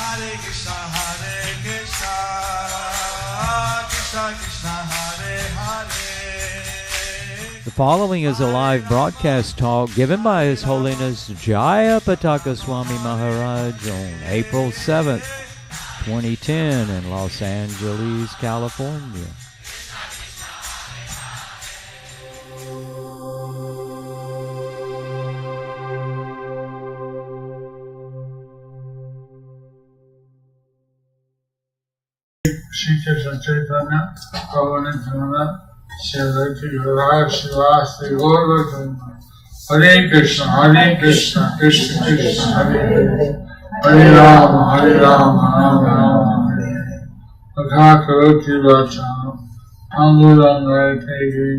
Hare Krishna, Krishna Krishna, Hare Hare. The following is a live broadcast talk given by His Holiness Jayapataka Swami Maharaj on April 7th, 2010 in Los Angeles, California. Shri Krishna Chaitanya, Prabhu Nityananda, Shri Advaita Gadadhara Srivastava Gaura. Hare Krishna, Krishna Krishna, Hare Hare, Hare Rama, Rama Rama, Hare Hare. Akha Karoti Vachanam, Angulangaitegi,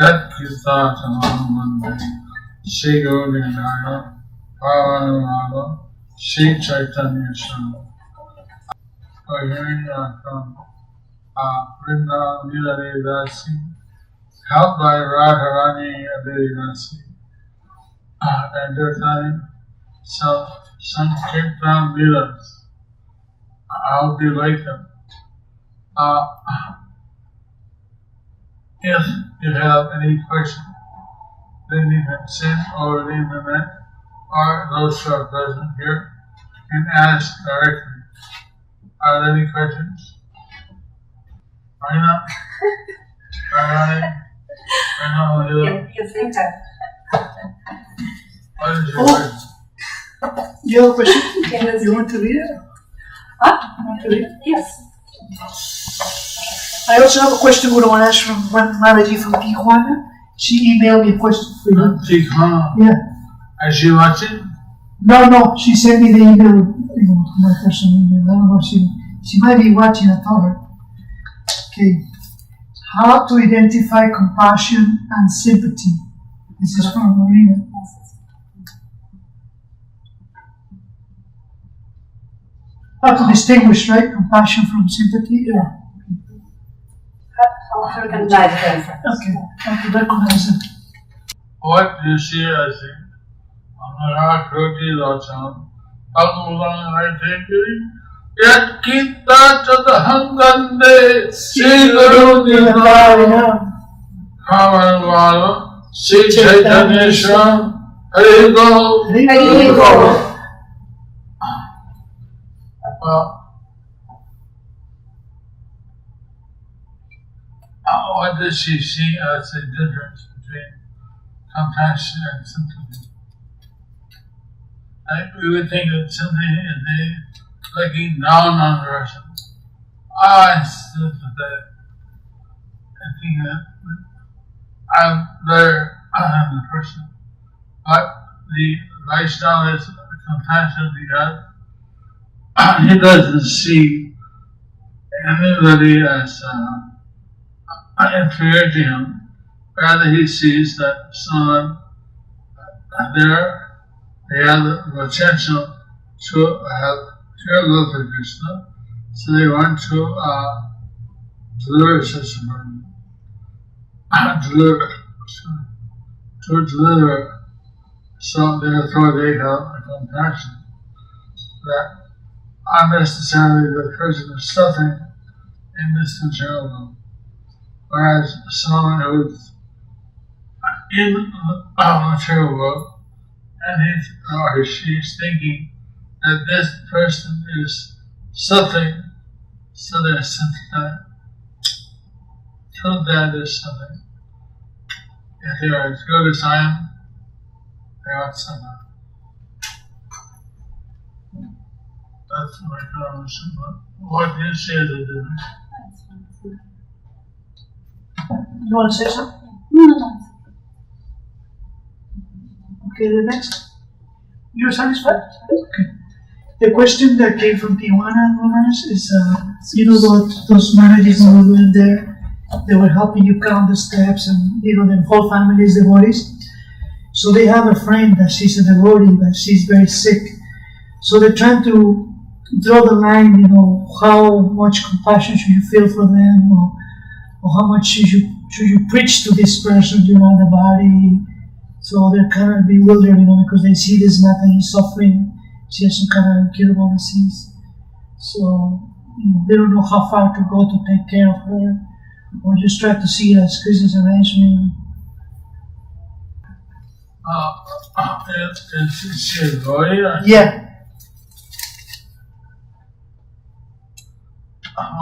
Tat Kirtatanam Mande, Shri Gaurindaya, Pavanamada, Shri Chaitanya Swami. We're hearing from Vrindavan Leela Dasi, helped by Radharani Dasi, and they're telling some Sankirtan Leelas. I hope you like them. If you have any question, then you can send over the internet, or those who are present here can ask directly. Are there any questions? Aina? Yes, later. What is your question? You have a question? Yes. You want to read it? Huh? You want to read it? Yes. I also have a question we want to ask from one Maraji from Tijuana. She emailed me a question for you. Tijuana? Yeah. Is she watching? No, she sent me the email, my personal email. I don't know if she might be watching, I told her. Okay. How to identify compassion and sympathy. This is from Marina. How to distinguish, right? Compassion from sympathy? Yeah. How we can guide them. Okay. How to recognize it. What do you see as the Amara Kroti Lacham? Agulang Aiteki? Yat Kita Chadahangande Sri Guru Nidhaya Kavanwala Sri Chaitanya Swami Hare Go. What does she see as the difference between compassion and sympathy? We would think that sympathy is looking down on the person. I'm sympathetic. I think that I'm better than the person. But the lifestyle is compassion because he doesn't see anybody as inferior to him. Rather, he sees that someone they have the potential to have pure love for Krishna, so they want to deliver such a person. To deliver, so therefore they have a compassion that unnecessarily the person is suffering in this material world. Whereas someone who's in the material world and he or she's thinking that this person is suffering, so they're sympathetic. So that is something. If they are as good as I am, they are suffer. That's my comment. What do you see as a difference? You want to say something? No. Okay, the next. You're satisfied? Okay. The question that came from Tijuana, Romans, is those marriages when we went there, they were helping you count the steps and, the whole family is devotees. So they have a friend that she's a devotee, but she's very sick. So they're trying to draw the line, how much compassion should you feel for them, or how much should you preach to this person, the body. So they're kind of bewildered, because they see this Mata is suffering. She has some kind of incurable disease. So they don't know how far to go to take care of her, or just try to see it as Krishna's arrangement. Is she a devotee? Yeah.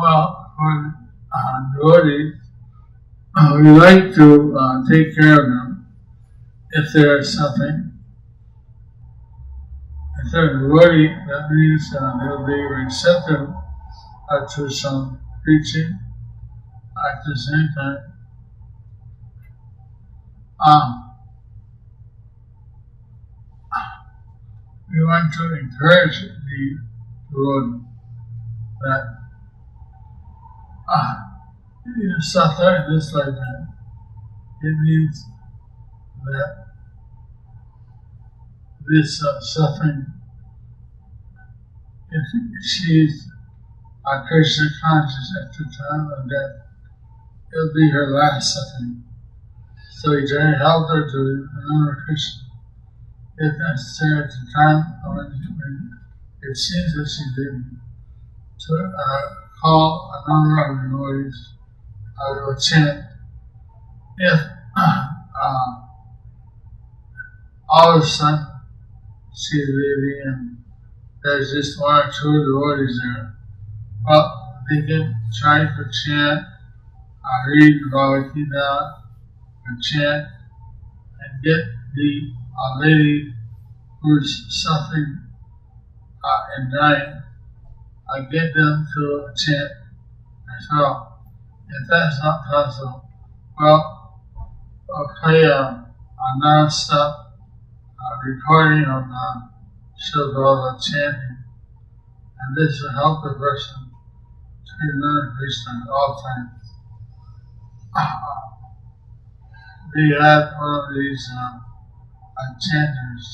Well, for devotees, we like to take care of them if there is something. If they're a devotee, that means they'll be receptive to some preaching at the same time. We want to encourage the devotee that you suffer in this lifetime. It means that this suffering, if she's Krishna conscious at the time of death, it'll be her last suffering. So you try to help her to remember Krishna. If necessary at the time when it seems that she's living, to call a number of devotees to chant. If all of a sudden she's leaving and there's just one or two devotees there, well, they can try to chant, read Bhagavad Gita, and chant, and get the lady who's suffering and dying, get them to chant as well. If that's not possible, well, I'll play a non-stop recording of Shilbala chanting, and this will help the person to remember Krishna at all times. We had one of these chanters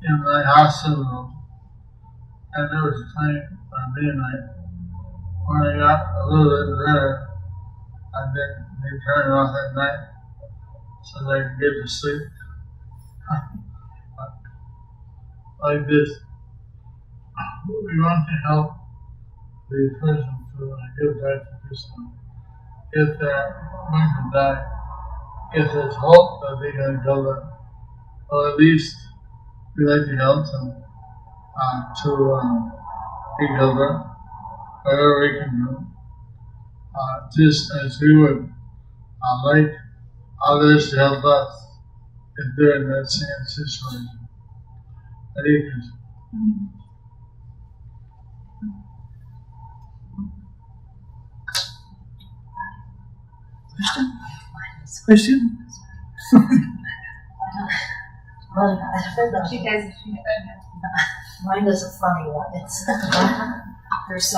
in my hospital room, and it was playing by midnight. When I got a little bit better, and then they turned it off at night so they could get to sleep. Like this. We want to help the person to give back to Krishna. If they're going to die, if there's hope that they're going to go there, or at least we like to help them to be delivered, whatever we can do. Just as we would like others to help us if they're in that same situation. Hare Krishna. Question? You guys, Mine is a funny one. It's there's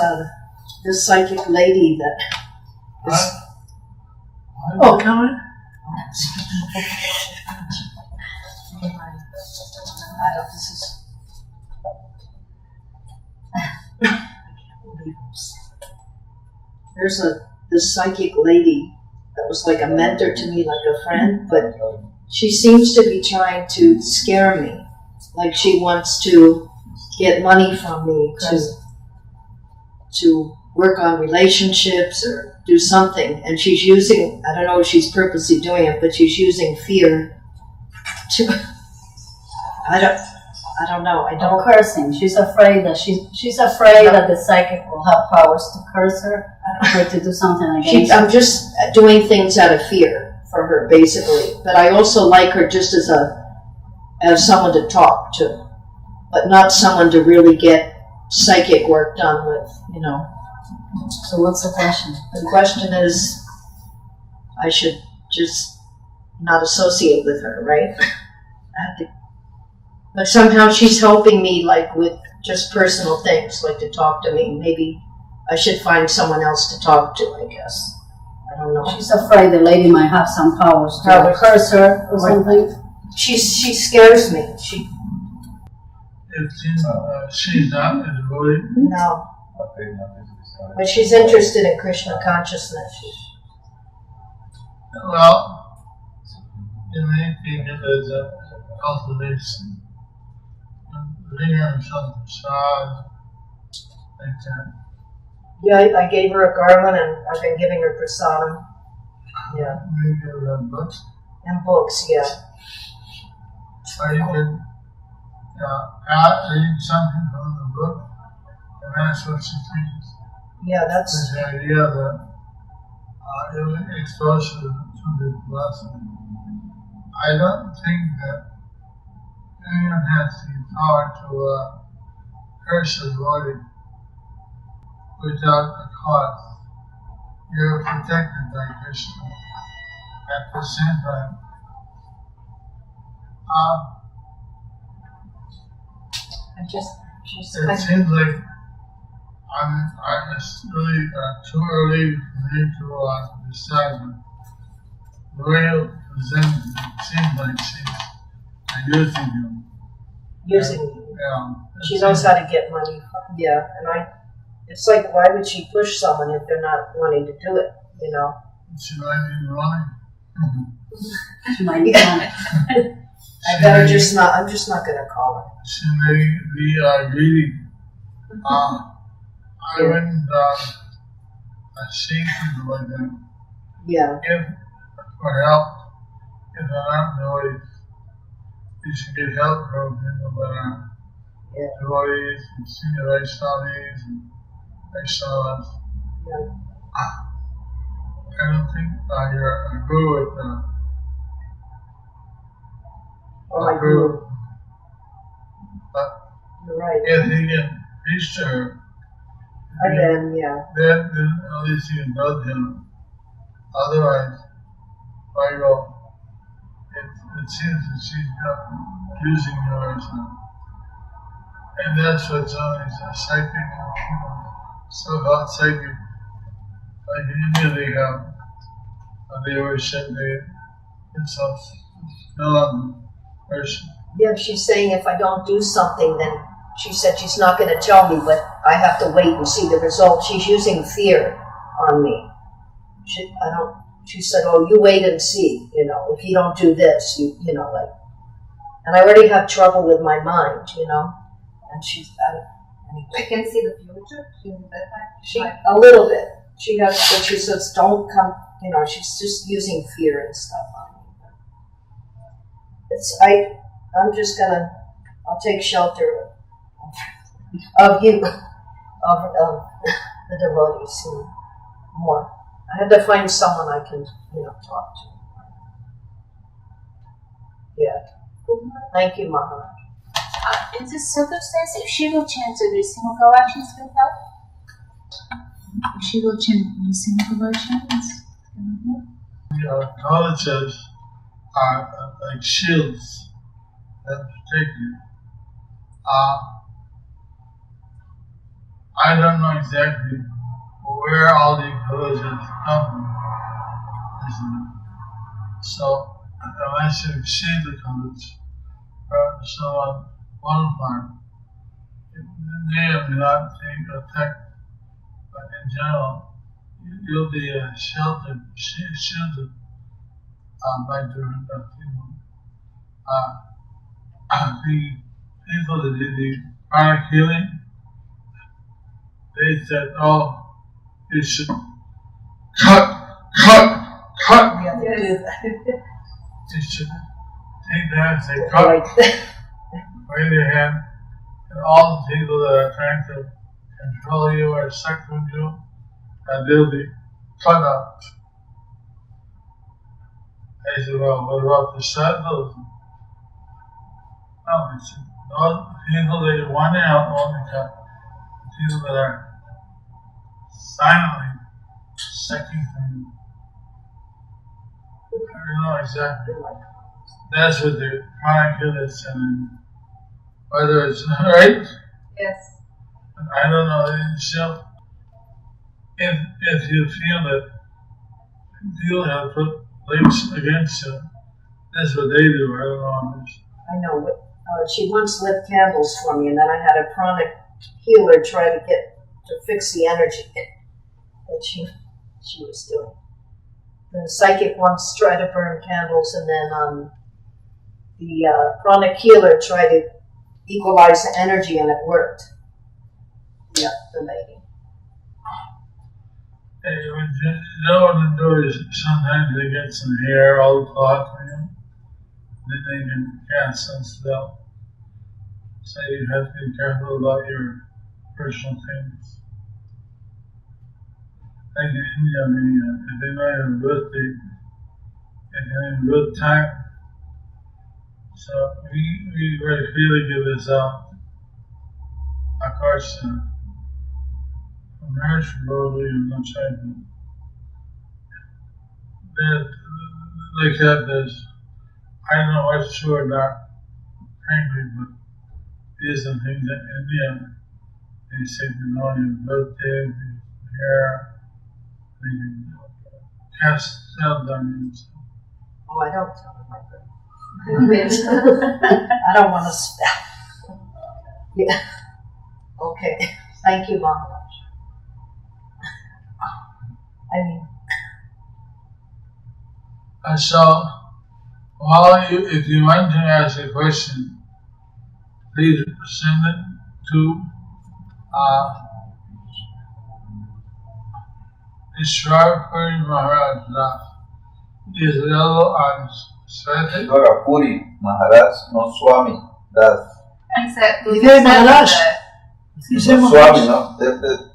this psychic lady that is. Oh, come on. This is. There's this psychic lady that was like a mentor to me, like a friend, but she seems to be trying to scare me. Like she wants to get money from me to work on relationships or do something. And she's using, I don't know if she's purposely doing it, but she's using fear to, I don't know. I don't. Cursing. She's afraid that she's afraid that the psychic will have powers to curse her, or to do something against her. I'm just doing things out of fear for her, basically. But I also like her just as someone to talk to, but not someone to really get psychic work done with, you know. So what's the question? The question is, I should just not associate with her, right? But somehow she's helping me, like, with just personal things, like to talk to me. Maybe I should find someone else to talk to, I guess. I don't know. She's afraid the lady might have some powers to curse her or something. She scares me. If she's not a devotee, No. But she's interested in Krishna consciousness. well, you may think it as a cultivation. bring her some prasad, like that. Yeah, I gave her a garland and I've been giving her prasadam. Yeah. Maybe give her books. And books, yeah. Or you could read something from the book, and that's what she thinks. Yeah, that's. With the idea that it will expose her to the blessing. I don't think that anyone has the power to curse a body without a cause. You're protected by Krishna. At the same time, it seems like it's really too early for me to decide. The way you present it seems like she's using him. Yeah. She knows how to get money. Yeah, and it's like, why would she push someone if they're not wanting to do it, you know? She might be running. She might be on it. I'm just not gonna call her. She may be greedy. I wouldn't see people like that. Yeah. If for help, if they're not devotees, you should get help from people that are devotees and senior Vaishnavis and Vaishnavas. Yeah. I don't think you're a guru with My guru. But You're right. if he can reach to her, Then at least you can love him. Otherwise, why go? It seems that she's not using you or something. And that's what some of these psychic people, so-called psychic, like immediately they worship themselves fill on the person. Yeah, she's saying if I don't do something, then she said she's not going to tell me, but I have to wait and see the result. She's using fear on me. She said, oh, you wait and see, you know, if you don't do this, you know, like, and I already have trouble with my mind, you know, and anyway. She can see the future. A little bit. She has, but she says, don't come, you know, she's just using fear and stuff on me. I'll take shelter of you, of the devotees, and more. I had to find someone I can, you know, talk to. Yeah. Thank you, Maharaj. In this circumstance, if she will chant the Nrsimha Kavach, it will help. If she will chant Nrsimha Kavach, it's going to help. Colleges are like shields that protect you. I don't know exactly where all the villages come from. So, unless you exceed the village or someone one farm, it may or may not take effect, but in general, you'll be shielded by different people. The people that did the chronic healing, they said, oh, you should cut. Yeah, they do that. You should take that and say, cut, wave your hand, and all the people that are trying to control you or suck from you, they'll be cut out. I said, well, what about the sadhus? No, he said, no, people that you want out only cut. People that are silently sucking from you. I don't know exactly. That's what the chronic healers said. Whether it's right? Yes. I don't know. So, if you feel that people have put links against you, that's what they do. I don't know. I know. She once lit candles for me, and then I had a chronic healer try to fix the energy that she was doing. The psychic once tried to burn candles, and then the chronic healer tried to equalize the energy, and it worked. Yeah, the lady. Hey, what you don't want to do is sometimes they get some hair all caught on you. Then they can cast some spell. So you have to be careful about your personal things. Like in India, if they know your birthday, if they have a good time, so we very freely give this out. Of course, for marriage proposal, you're not trying to. Like that, there's, I don't know what's true or not, frankly, but these are things in India. They say they know your birthday, your hair, they can cast spells on you. Oh, I don't tell them my birthday. I don't want to spell. Yeah. Okay. Thank you, Maharaj. I mean. So, if you want to ask a question, please send it to Ishwarpuri Maharaj. Is available on Swati. Ishwarpuri Maharaj, no Swami. That's He said, Maharaj. no Swami, no?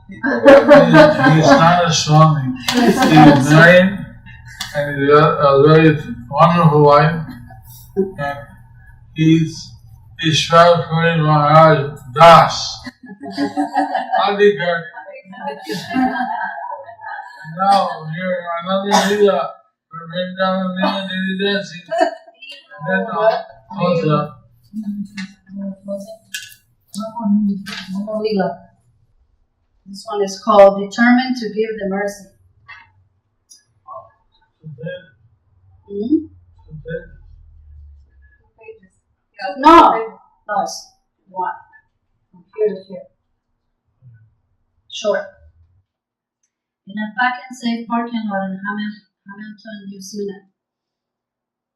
He's not a Swami. He's married and he's a very wonderful wife. And he's Ishwarpuri Maharaj Das. Adhikar. Now, here another Lila, we're bringing down Lila Devi Dasi. Then also, Lila. This one is called Determined to Give the Mercy. No, it's one. From here to here. Short. In a pack and safe parking lot in Hamilton, New Zealand.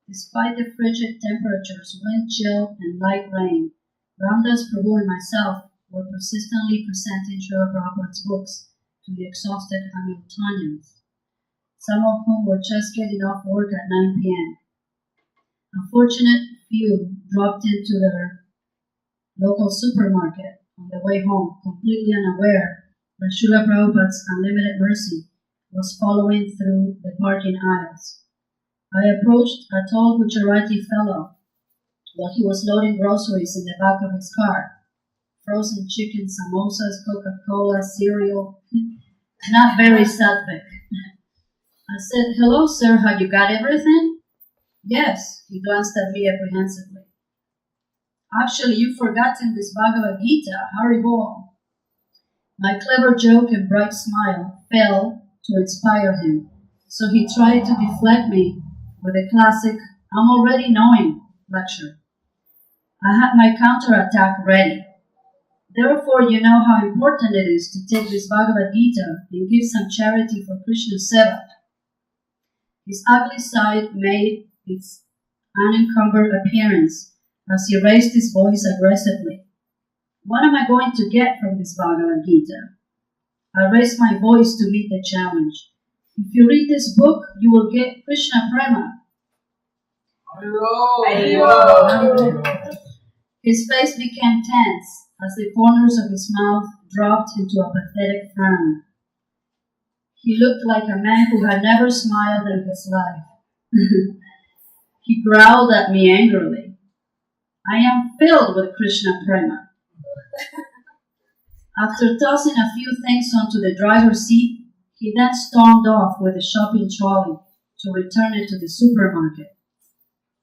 Despite the frigid temperatures, wind chill, and light rain, Ramdas Prabhu and myself were persistently presenting Srila Prabhupada's books to the exhausted Hamiltonians, some of whom were just getting off work at 9 p.m. A fortunate few dropped into their local supermarket on the way home, completely unaware that Srila Prabhupada's unlimited mercy was following through the parking aisles. I approached a tall Gujarati fellow while he was loading groceries in the back of his car. Frozen chicken, samosas, Coca-Cola, cereal, not very sattvic. I said, "Hello, sir, have you got everything?" "Yes," he glanced at me apprehensively. "Actually, you've forgotten this Bhagavad Gita, Haribol." My clever joke and bright smile failed to inspire him, so he tried to deflect me with a classic, "I'm already knowing" lecture. I had my counterattack ready. "Therefore, you know how important it is to take this Bhagavad Gita and give some charity for Krishna's seva." His ugly side made its unencumbered appearance as he raised his voice aggressively. "What am I going to get from this Bhagavad Gita?" I raised my voice to meet the challenge. "If you read this book, you will get Krishna Prema." His face became tense as the corners of his mouth dropped into a pathetic frown. He looked like a man who had never smiled in his life. He growled at me angrily. "I am filled with Krishna Prema." After tossing a few things onto the driver's seat, he then stormed off with the shopping trolley to return it to the supermarket.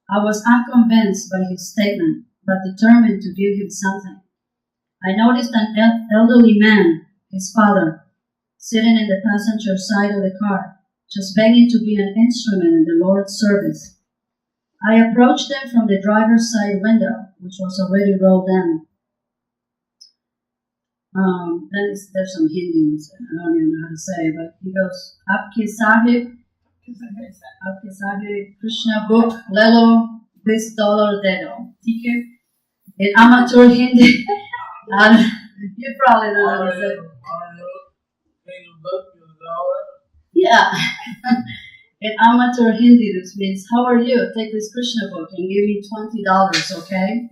I was unconvinced by his statement, but determined to give him something. I noticed an elderly man, his father, sitting in the passenger side of the car, just begging to be an instrument in the Lord's service. I approached him from the driver's side window, which was already rolled down. Then there's some Hindi, I don't even know how to say, but he goes, "Aapke Sahib, Krishna book, lelo, $20 dedo." Okay? In amateur Hindi, you probably don't understand. Yeah. In amateur Hindi, this means, how are you? Take this Krishna book and give me $20, okay?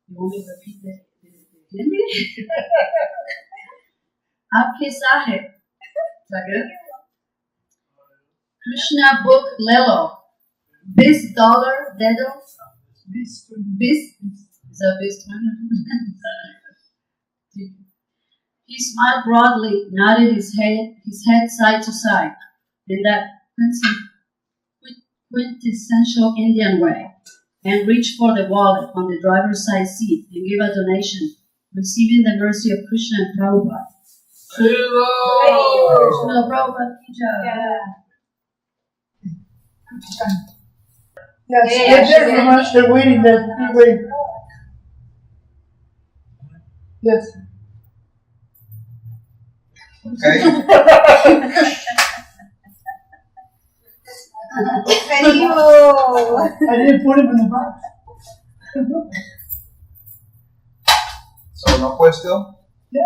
You want me to repeat the Hindi? Aap kaisa hai? Is that good? Krishna book lelo. $20 dedo. Bis is that bis 20? He smiled broadly, nodded his head side to side, in that quintessential Indian way, and reached for the wallet on the driver's side seat and gave a donation, receiving the mercy of Krishna and Prabhupada. Krishna Prabhupada ki jai. Yes, they're there from us. They're waiting there. They're waiting. Yes. Okay. I didn't put him in the box. So, no question? Yeah.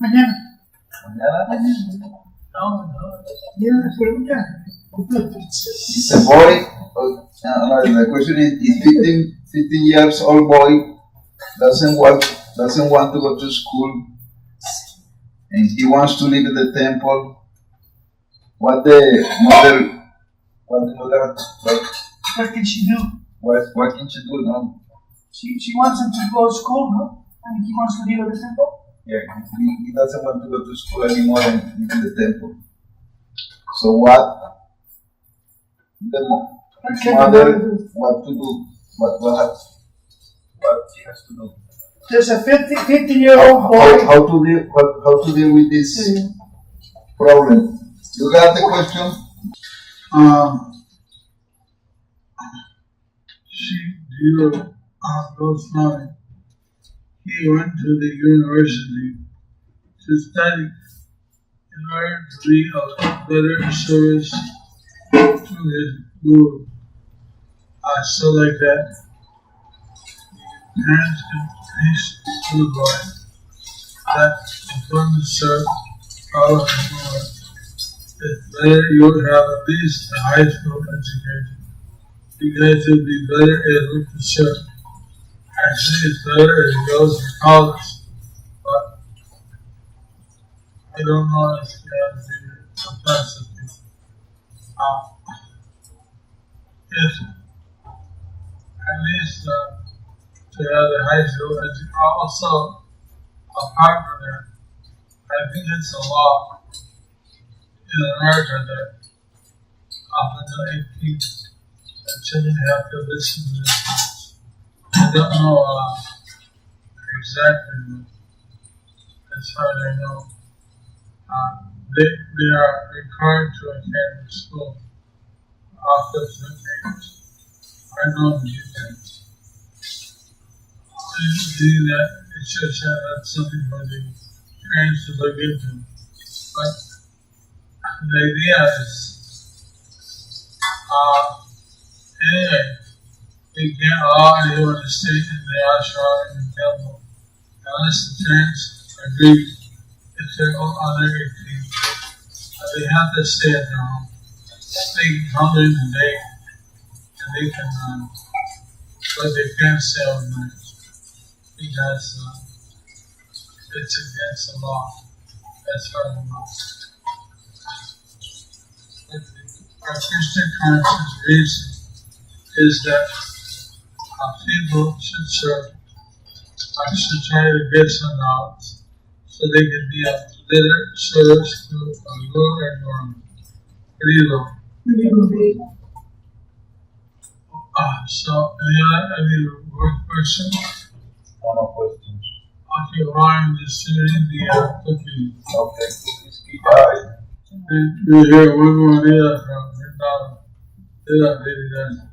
Mañana. The boy, the question is 15 years old boy doesn't want to go to school and he wants to live in the temple. What can she do? What can she do now? She wants him to go to school, no? And he wants to live at the temple? Yeah, he doesn't want to go to school anymore and live in the temple. So what to do? What she has to do? There's a 15-year-old boy. How to deal with this problem? You got the question? Goes Swami. He went to the university to study in order to be of better service to his guru. So like that, parents can teach to the boy that if one serve Allah and more, it's better you would have at least a high school education, because you'll be better able to serve. Actually, it's better if he goes to college, but I don't know if he has the capacity. If at least to have the high school education, also apart from that, I think it's a law in America that up until 18, the children have to listen to this. I don't know exactly, but as far as I know, they are required to attend school after certain age. I know the details. I see that it should have that's something for the parents to look into. But the idea is, anyway, they can't allow anyone to stay in the ashram in the temple unless the parents agree if they're under 18. They have to stay at their home. They can come during the day and they can, but they can't stay overnight because it's against the law. That's part of the law. Our Christian conscience reason is that people should serve. I should try to get some knowledge so they can be of better service to a lower environment. Pretty low. So, any more questions? No questions. Aquí Ryan is sitting the cookies. Okay, cookies, keychain. You hear we're going to do that from $10. Do that, lady, then.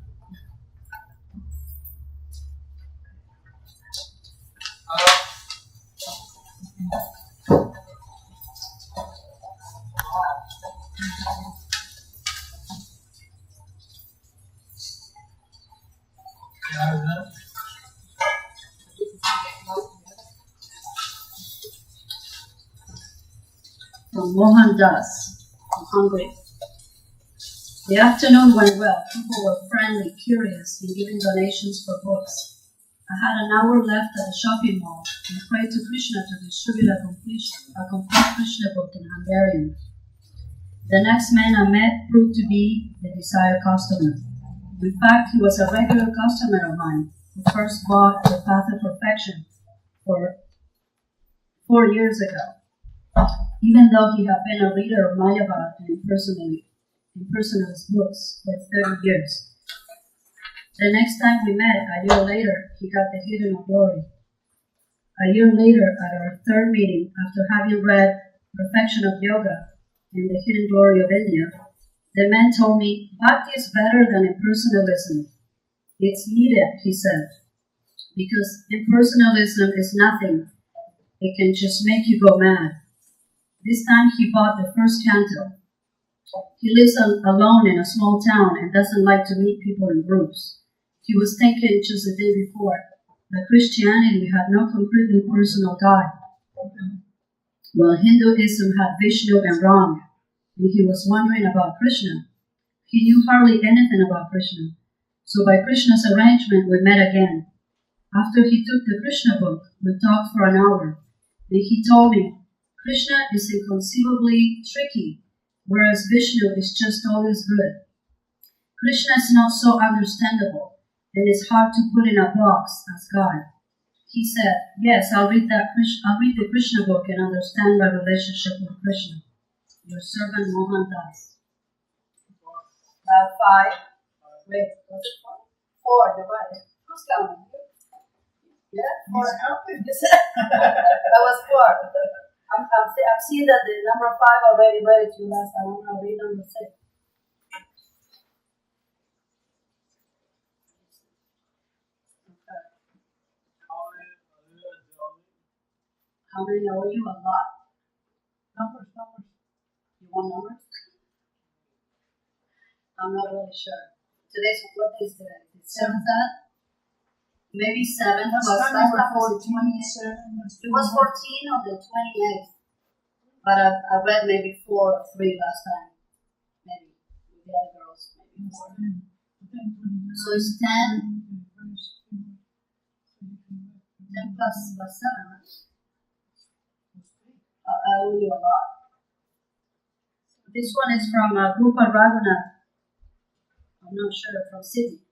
From Mohan Das. I'm hungry. The afternoon went well. People were friendly, curious, and giving donations for books. I had an hour left at the shopping mall and prayed to Krishna to distribute a complete Krishna book in Hungarian. The next man I met proved to be the desired customer. In fact, he was a regular customer of mine who first bought The Path of Perfection 4 years ago. Even though he had been a reader of Mayavad and impersonalist books for 30 years. The next time we met, a year later, he got the Hidden Glory. A year later, at our third meeting, after having read Perfection of Yoga and the Hidden Glory of India, the man told me, Bhakti is better than impersonalism. It's needed, he said, because impersonalism is nothing. It can just make you go mad. This time he bought the first canto. He lives alone in a small town and doesn't like to meet people in groups. He was thinking just the day before that Christianity had no completely personal God, while Hinduism had Vishnu and Ram, and he was wondering about Krishna. He knew hardly anything about Krishna, so by Krishna's arrangement we met again. After he took the Krishna book, we talked for an hour, and he told me, Krishna is inconceivably tricky, whereas Vishnu is just always good. Krishna is not so understandable, and it's hard to put in a box as God. He said, yes, I'll read the Krishna book and understand my relationship with Krishna. Your servant Mohan Das. 5. Wait, what's it for? 4, divided. Who's counting? Yeah, 4. That was 4. I'm seeing that the number 5 already read it to you last time. I'm going to read number 6. Okay. How many owe you? A lot. Numbers. You want numbers? I'm not really sure. What day is today? It's 7th? Maybe 7 plus last time was 28. It was 14 on the 28th. But I read maybe 4 or 3 last time. Maybe. With the other girls, maybe 4. So it's 10. 10 plus 7, right? I owe you a lot. This one is from Rupa Raghunath. I'm not sure, from Sydney.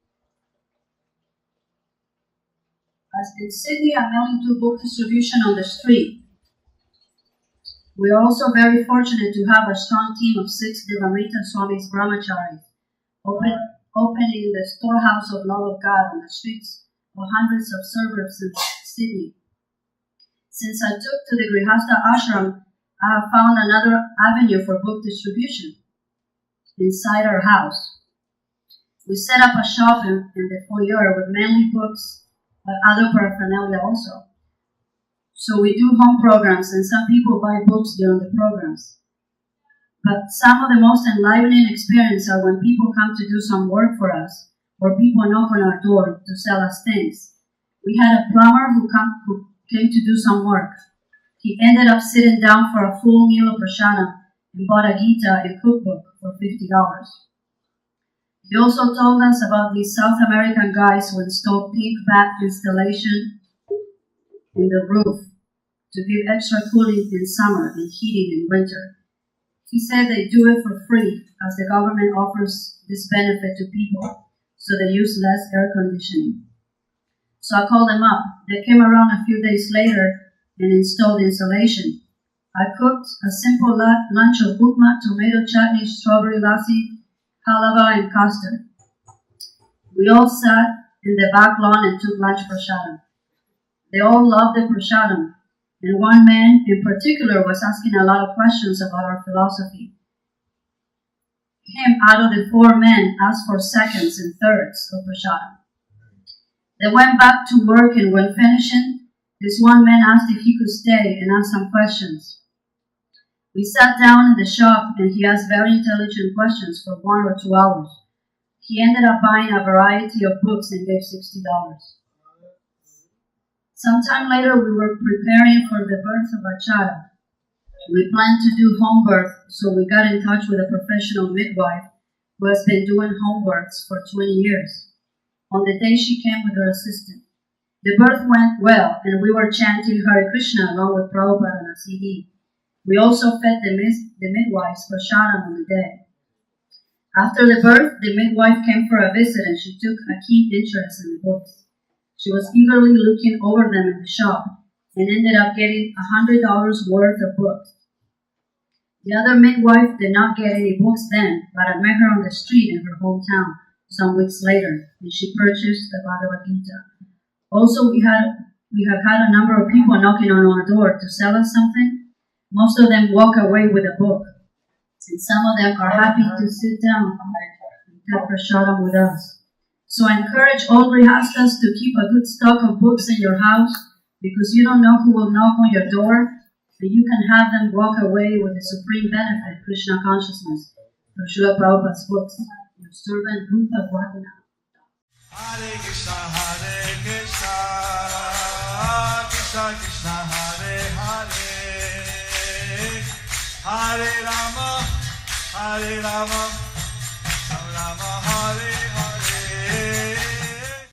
As in Sydney, I'm mainly do book distribution on the street. We are also very fortunate to have a strong team of 6 Devarita Swami's brahmacharis, opening the storehouse of love of God on the streets of hundreds of suburbs in Sydney. Since I took to the Grihastha ashram, I have found another avenue for book distribution inside our house. We set up a shop in the foyer with mainly books, but other paraphernalia also. So we do home programs and some people buy books during the programs. But some of the most enlivening experiences are when people come to do some work for us or people knock on our door to sell us things. We had a plumber who came to do some work. He ended up sitting down for a full meal of prasadam and bought a Gita and cookbook for $50. He also told us about these South American guys who installed pink bat installation in the roof to give extra cooling in summer and heating in winter. He said they do it for free as the government offers this benefit to people, so they use less air conditioning. So I called them up. They came around a few days later and installed insulation. I cooked a simple lunch of upma, tomato chutney, strawberry lassi, halava, and custard. We all sat in the back lawn and took lunch prasadam. They all loved the prasadam, and one man in particular was asking a lot of questions about our philosophy. Him, out of the 4 men, asked for seconds and thirds of prasadam. They went back to work, and when finishing, this one man asked if he could stay and ask some questions. We sat down in the shop, and he asked very intelligent questions for 1 or 2 hours. He ended up buying a variety of books and gave $60. Sometime later, we were preparing for the birth of a child. We planned to do home birth, so we got in touch with a professional midwife who has been doing home births for 20 years. On the day she came with her assistant. The birth went well, and we were chanting Hare Krishna along with Prabhupada on a CD. We also fed the midwives prasadam on the day. After the birth, the midwife came for a visit, and she took a keen interest in the books. She was eagerly looking over them in the shop and ended up getting $100 worth of books. The other midwife did not get any books then, but I met her on the street in her hometown some weeks later, and she purchased the Bhagavad Gita. Also, we have had a number of people knocking on our door to sell us something. Most of them walk away with a book, and some of them are happy to sit down and take prasadam with us. So I encourage all grihastas to keep a good stock of books in your house, because you don't know who will knock on your door, and you can have them walk away with the supreme benefit, Krishna consciousness, from Srila Prabhupada's books. Your servant, Rupa Bhagavata. Hare Krishna, Krishna Krishna, Hare Hare, Hare Rama,